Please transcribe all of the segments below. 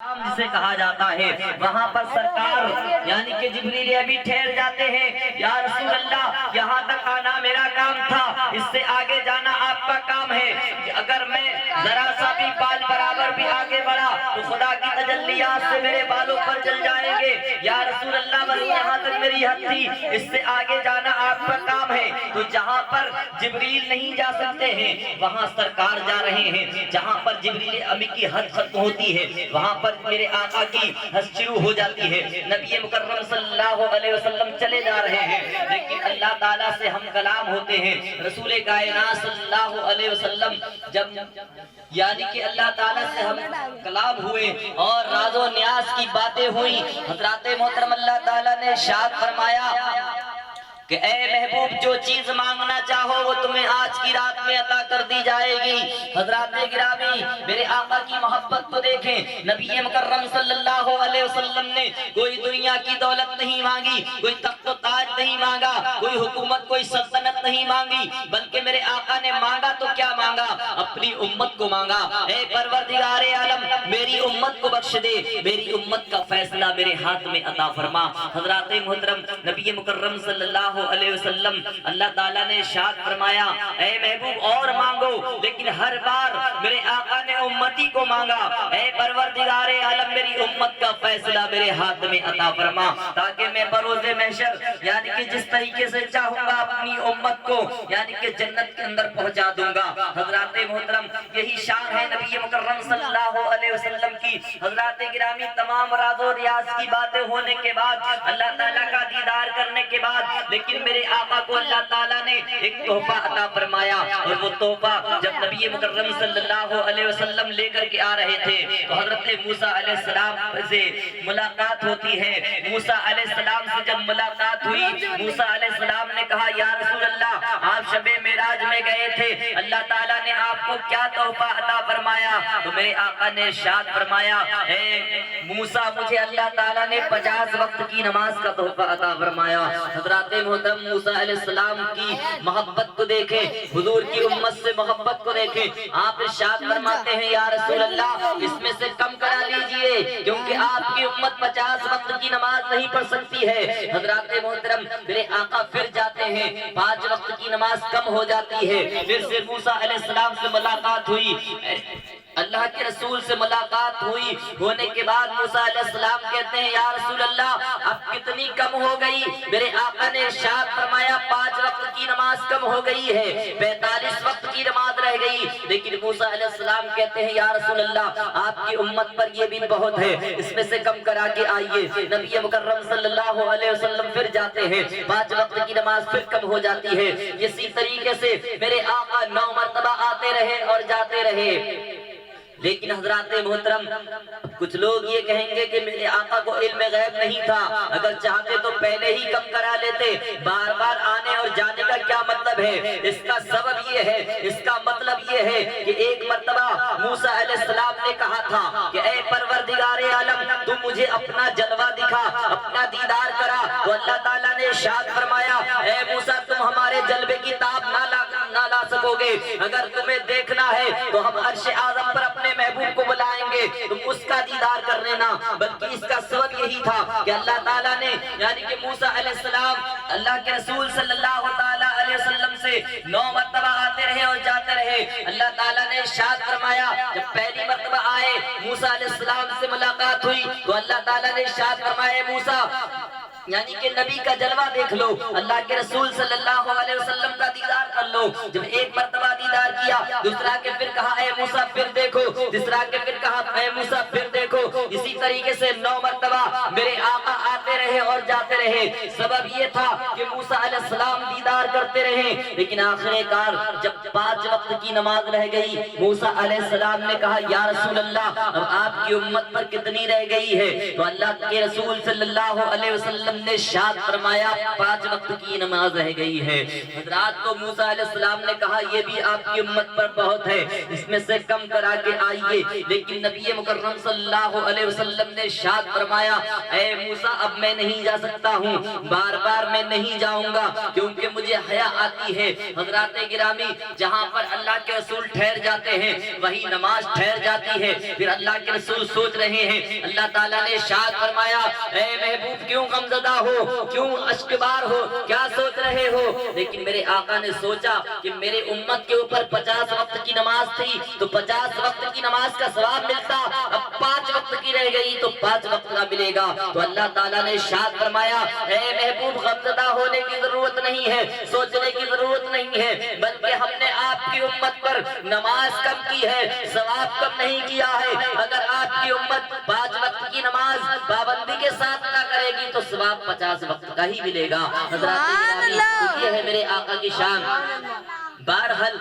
जिसे कहा जाता है, वहाँ पर सरकार यानी कि जिब्रील अभी ठहर जाते हैं। या रसूल अल्लाह, यहाँ तक आना मेरा काम था, इससे आगे जाना आपका काम है। अगर मैं जरा सा भी बाल बराबर भी आगे बढ़ा तो खुदा की तजल्लियात से मेरे बालों पर जल जाएंगे। या रसूल अल्लाह, बस यहाँ तक मेरी हद थी, इससे आगे जाना आपका काम है। तो जहाँ पर जिब्रील नहीं जा सकते हैं वहाँ सरकार जा रहे हैं। जहाँ पर जिब्रील अमी की हद खत्म होती है वहाँ पर मेरे आका की हद शुरू हो जाती है। नबी मुकर्रम सल्लल्लाहु अलैहि वसल्लम चले जा रहे हैं, लेकिन अल्लाह ताला से हम कलाम होते हैं। रसूल कायनात सल्लल्लाहु अलैहि वसल्लम जब यानी कि अल्लाह ताला से हम कलाम हुए और राज़ो न्यास की बातें हुई, हज़रात मोहतरम अल्लाह ताला ने इरशाद फरमाया कि ए महबूब, जो चीज मांगना चाहो वो तुम्हें आज की रात में अता कर दी जाएगी। हज़रात गिरामी, मेरे आका की मोहब्बत को देखें। नबी मुकर्रम सल्लल्लाहु अलैहि वसल्लम ने कोई दुनिया की दौलत नहीं मांगी, कोई तख्त ताज नहीं मांगा, कोई हुकूमत, कोई सल्तनत नहीं मांगी, बल्कि मेरे आका ने मांगा तो क्या मांगा? अपनी उम्मत को मांगा। ए परवरदिगारे आलम, मेरी उम्मत को बख्श दे, मेरी उम्मत का फैसला मेरे हाथ में अता फरमा। हज़रात मोहतरम, नबी मुकर्रम सल्लल्लाहु अलैहि वसल्लम, अल्लाह ताला ने इरशाद फरमाया, ऐ महबूब और मांगो, लेकिन हर बार मेरे आका ने उम्मती को मांगा। ऐ परवरदिगारे आलम, मेरी उम्मत का फैसला मेरे हाथ में अता फरमा, ताकि मैं बरोज़े महशर यानी कि जिस तरीके से चाहूंगा अपनी उम्मत को यानी कि जन्नत के अंदर पहुंचा दूंगा। हज़रात मोहतरम, यही शान है नबी मुकर्रम सल्लल्लाहु अलैहि वसल्लम की। हज़रात गिरामी, तमाम राज़ो रियाज की बातें होने के बाद, अल्लाह ताला का दीदार करने के बाद, लेकिन मेरे आका को अल्लाह ताला ने एक तोहफा अता फरमाया। और वो तोहफा जब नबी मुकर्रम सल्लल्लाहु अलैहि वसल्लम लेकर के आ रहे थे तो हज़रत मूसा अलैहिस्सलाम से मुलाकात होती है। मूसा अलैहिस्सलाम से जब मुलाकात हुई, मूसा अलैहिस्सलाम ने कहा, या रसूल अल्लाह, आप शबे मेराज में गए थे, अल्लाह ताला ने आपको क्या तोहफा अता फरमाया? तो मेरे आका ने इरशाद फरमाया, ए मूसा, मुझे अल्लाह ताला ने 50 वक्त की नमाज का तोहफा अता फरमाया। हज़रात मोहतरम, मूसा अलैहिस्सलाम की मोहब्बत को देखें, हुजूर की उम्मत से मोहब्बत को देखें। आप इरशाद फरमाते हैं, या रसूल अल्लाह, इसमें से कम करा लीजिए, क्योंकि आपकी उम्मत 50 वक्त की नमाज नहीं पढ़ सकती है। हज़रात मोहतरम, मेरे आका फिर जाते हैं, 5 वक्त की नमाज कम हो जाती है। फिर से मूसा अलैहिस्सलाम से मुलाकात हुई, अल्लाह के रसूल से मुलाकात हुई। होने के बाद मूसा अलैहिस्सलाम कहते हैं, या रसूल अल्लाह, अब कितनी कम हो गई? मेरे आका ने इरशाद फरमाया, 5 वक्त की नमाज कम हो गई है, 45 वक्त की नमाज रह गई। लेकिन मूसा अलैहिस्सलाम कहते हैं, या रसूल अल्लाह, आपकी उम्मत पर ये भी बहुत है, इसमें से कम करा के आइए। नबी मुकर्रम सल्लल्लाहु अलैहि वसल्लम फिर जाते हैं, 5 वक्त की नमाज फिर कम हो जाती है। इसी तरीके से मेरे आका 9 मरतबा आते रहे और जाते रहे। लेकिन हज़रात मोहतरम, कुछ लोग ये कहेंगे कि मेरे आका को इल्म गैब नहीं था, अगर चाहते तो पहले ही कम करा लेते। बार बार आने और जाने का क्या मतलब है? इसका सबब ये है, इसका मतलब ये है कि एक मर्तबा मूसा अलैहिस्सलाम ने कहा था कि ऐ परवरदिगारे आलम, तू मुझे अपना जलवा दिखा, अपना दीदार करा। तो अल्लाह ताला ने इरशाद फरमाया, ऐ मूसा, तुम हमारे जलवे की ताब ना ला सकोगे। अगर तुम्हें देखना है तो हम अर्श आज़म पर अपने महबूब को बुलाएंगे, तुम उसका दीदार कर लेना। बल्कि इसका सबब यही था कि अल्लाह ताला ने यानी कि मूसा अलैहिस्सलाम अल्लाह के रसूल सल्लल्लाहु ताला अलैहि वसल्लम से 9 मरतबा आते रहे और जाते रहे। अल्लाह ताला ने इरशाद फरमाया, जब पहली मरतबा आए, मूसा अलैहिस्सलाम से मुलाकात हुई, तो अल्लाह ताला ने इरशाद फरमाया, मूसा यानी कि नबी का जलवा देख लो, अल्लाह के रसूल सल्लल्लाहु अलैहि वसल्लम का दीदार कर लो। जब एक मर्तबा दीदार किया, दूसरा के फिर कहा, ऐ मूसा फिर देखो, तीसरा के फिर कहा, ऐ मूसा फिर देखो। इसी तरीके से 9 मरतबा मेरे आका आते रहे और जाते रहे। सबब ये था कि मूसा अलैहिस्सलाम दीदार करते रहे। लेकिन आखिरकार जब 5 वक्त की नमाज रह गई, मूसा अलैहिस्सलाम ने कहा, या रसूल अल्लाह, अब आपकी उम्मत पर कितनी रह गई है? तो अल्लाह के रसूल सल्लल्लाहु अलैहि वसल्लम ने इरशाद फरमाया, 5 वक्त की नमाज रह गई है। हज़रात, तो मूसा अलैहिस्सलाम ने कहा, ये भी आपकी उम्मत पर बहुत है, इसमें से कम करा के आइए। लेकिन नबी मुकर्रम सल्लल्लाहु अलैहि वसल्लम वसल्लम ने इरशाद फरमाया, ऐ मूसा अब मैं नहीं जा सकता हूँ, बार बार मैं नहीं जाऊंगा क्योंकि मुझे हया आती है। हज़रात गिरामी, जहाँ पर अल्लाह के रसूल ठहर जाते हैं वही नमाज ठहर जाती है। फिर अल्लाह के रसूल सोच रहे हैं, अल्लाह ताला ने इरशाद फरमाया, ऐ महबूब क्यों गमज़दा हो, क्यों अश्कबार हो, क्या सोच रहे हो? लेकिन मेरे आका ने सोचा कि मेरे उम्मत के ऊपर 50 वक्त की नमाज थी तो 50 वक्त की नमाज का सवाब मिलता, अब 5 वक्त की रह गई तो 5 वक्त का मिलेगा। तो अल्लाह ताला ने इरशाद फरमाया, ऐ महबूब गमज़दा होने की जरूरत नहीं है, सोचने की जरूरत नहीं है, बल्कि हमने आपकी उम्मत पर नमाज कम की है, सवाब कम नहीं किया है। अगर आपकी उम्मत 5 वक्त की नमाज पाबंदी के साथ अदा करेगी तो सवाब 50 वक्त का ही मिलेगा। हज़रात, ये है मेरे आका की शान। बहरहाल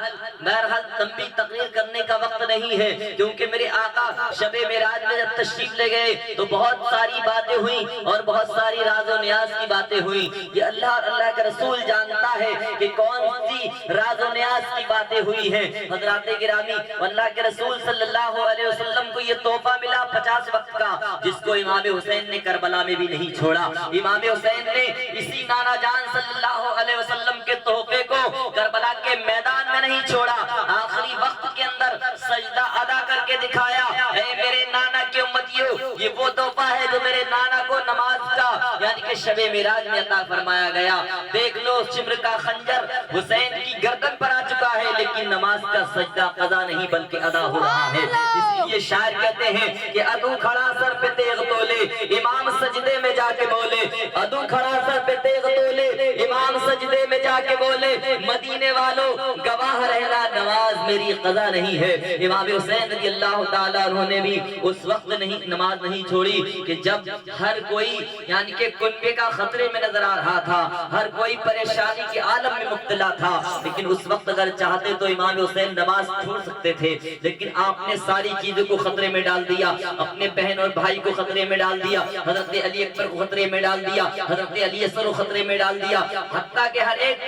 लंबी तकरीर करने का वक्त नहीं है, क्योंकि मेरे आका शबे मेराज में जब तशरीफ ले गए तो बहुत सारी बातें हुई और बहुत सारी राज और न्याज की बातें हुई। ये अल्लाह और अल्लाह का रसूल जानता है कि कौन सी राज और न्याज की बातें हुई हैं। हज़रात गिरामी, अल्लाह के रसूल सल्लल्लाहु अलैहि वसल्लम को ये तोहफा मिला 50 वक्त का, जिसको इमाम हुसैन ने करबला में भी नहीं छोड़ा। इमाम हुसैन ने इसी नाना जान सल्लल्लाहु अलैहि वसल्लम के तोहफे को करबला के मैदान में नहीं छोड़ा, आखिरी वक्त के अंदर सजदा अदा करके दिखाया। ऐ मेरे नाना के उम्मतियों, ये वो तोहफा है जो मेरे नाना को नमाज का यानी कि शबे मिराज में अता फरमाया गया। देख लो, शिम्र का खंजर हुसैन की गर्दन पर आ चुका है, लेकिन नमाज का सजदा कज़ा नहीं बल्कि अदा हो रहा है। इसलिए शायर कहते हैं कि अदू खड़ा सर पे तेग तोले, इमाम सजदे में जाके बोले, अदू खड़ा सर पे तेग तोले, इमाम सजदे में जाके बोले, मदीने वालों गवाह रहना नमाज मेरी कज़ा नहीं है। इमाम हुसैन रज़ी अल्लाह ताला अन्हु ने भी उस वक्त नहीं नमाज नहीं छोड़ी कि जब हर कोई यानी कि कुनबे का खतरे में नजर आ रहा था, हर कोई परेशानी के आलम में मुब्तला था। लेकिन उस वक्त अगर चाहते तो इमाम हुसैन नमाज छोड़ सकते थे, लेकिन आपने सारी चीजों को खतरे में डाल दिया, अपने बहन और भाई को खतरे में डाल दिया, हजरत अली अकबर को खतरे में डाल दिया, हजरत अली असगर को खतरे में डाल दिया, हत्ता के हर एक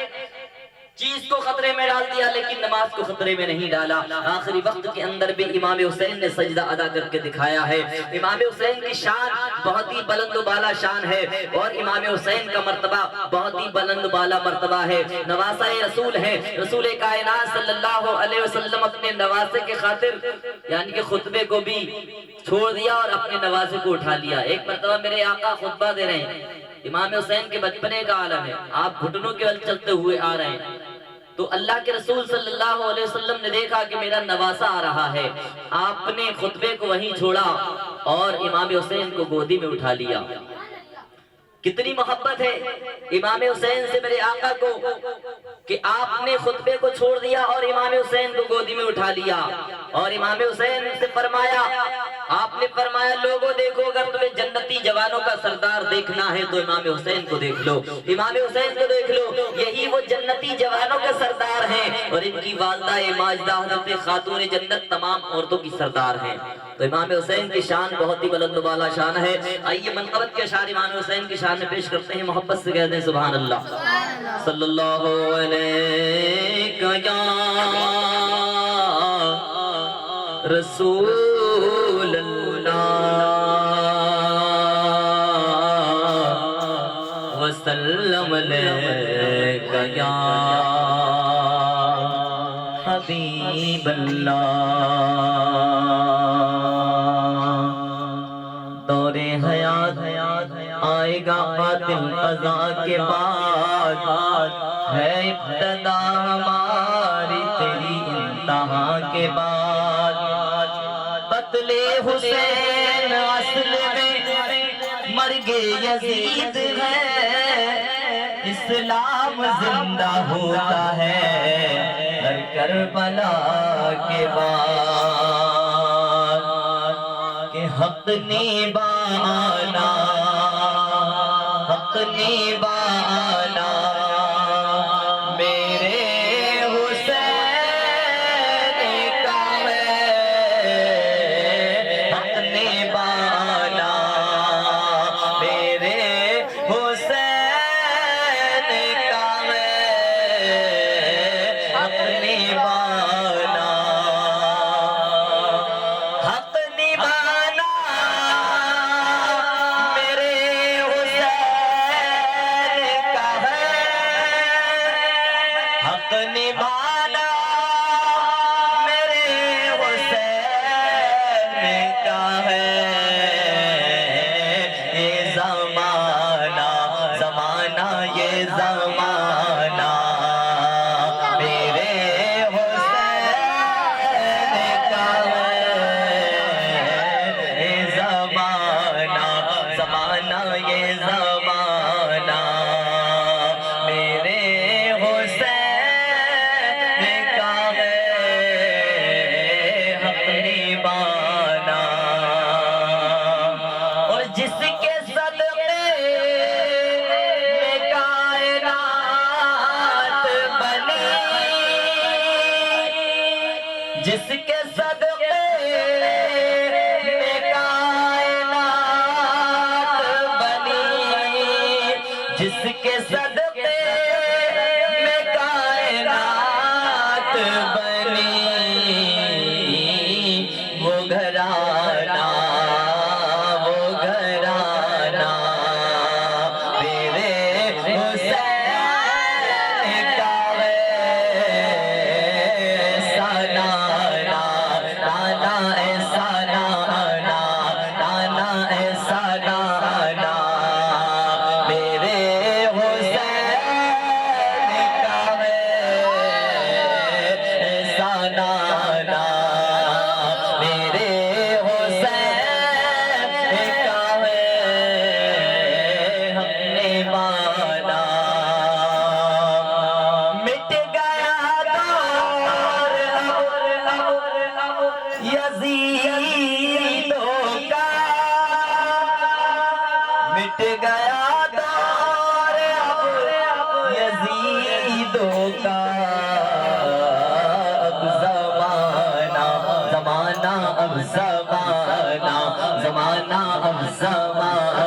चीज को खतरे में डाल दिया, लेकिन नमाज को खतरे में नहीं डाला। आखिरी वक्त के अंदर भी इमाम हुसैन ने सजदा अदा करके दिखाया है। इमाम हुसैन की शान बहुत ही बुलंद बाला शान है और इमाम हुसैन का मर्तबा बहुत ही बुलंद बाला मर्तबा है। नवासा रसूल है, रसूल कायनात सल्लल्लाहु अलैहि वसल्लम अपने नवासे के खातिर यानी कि खुतबे को भी छोड़ दिया और अपने नवासे को उठा लिया। एक मर्तबा मेरे आका खुतबा दे रहे हैं, इमाम हुसैन के बचपने का आलम है, आप घुटनों के बल चलते हुए आ रहे हैं, तो अल्लाह के रसूल सल्लल्लाहु अलैहि वसल्लम ने देखा कि मेरा नवासा आ रहा है, आपने खुतबे को वहीं छोड़ा और इमाम हुसैन को गोदी में उठा लिया। कितनी मोहब्बत है इमाम हुसैन से मेरे आका को कि आपने खुतबे को छोड़ दिया और इमाम हुसैन को गोदी में उठा लिया। और इमाम हुसैन से फरमाया, आपने फरमाया लोगों देखो, अगर तुम्हें जन्नती जवानों का सरदार देखना है तो इमाम हुसैन को देख लो, इमाम हुसैन को देख लो, यही वो जन्नती जवानों का सरदार हैं और इनकी वालदा माजिदा हज़रत खातून जन्नत तमाम औरतों की सरदार हैं। तो इमाम हुसैन की शान बहुत ही बुलंद वाला शान है। आइए मनक़बत के अशार इमाम हुसैन की शान में पेश करते हैं, मोहब्बत से कह दें सुभान अल्लाह। सल्लल्लाहु अलैहि रसूल अल्लाह वसल्लम अलैका या हबीब अल्लाह। दौरे हयात आएगा कातिल क़ज़ा के बाद, है इब्तिदा हमारी तेरी इंतहा के बाद। कत्ले हुसैन असल में मर्गे यजीद है, इस्लाम जिंदा होता है हर करबला के बाद। के हक निभाना, हक निभाना मेरे हुसैन का है, हक निभाना मेरे हुसैन का है, हक निभाना, हक निभाना یہ زمانہ میرے حسین کا ہے حق نبھانا، اور جس کے صدقے میں کائنات بنی، جس کے صدقے میں کائنات بنی، جس کے صدقے میں کائنات بنی، وہ گھرانہ میرے حسین کا ہے سانہ، نانا ایسا نانا، نانا ایسا نانا، میرے حسین کا ہے ایسا نانا، میرے حسین کا ہے حق نبھانا، مٹ گیا دور یزیدوں کا، مٹ گیا دور یزیدوں کا، اب زمانہ اب زمانہ اب زمانہ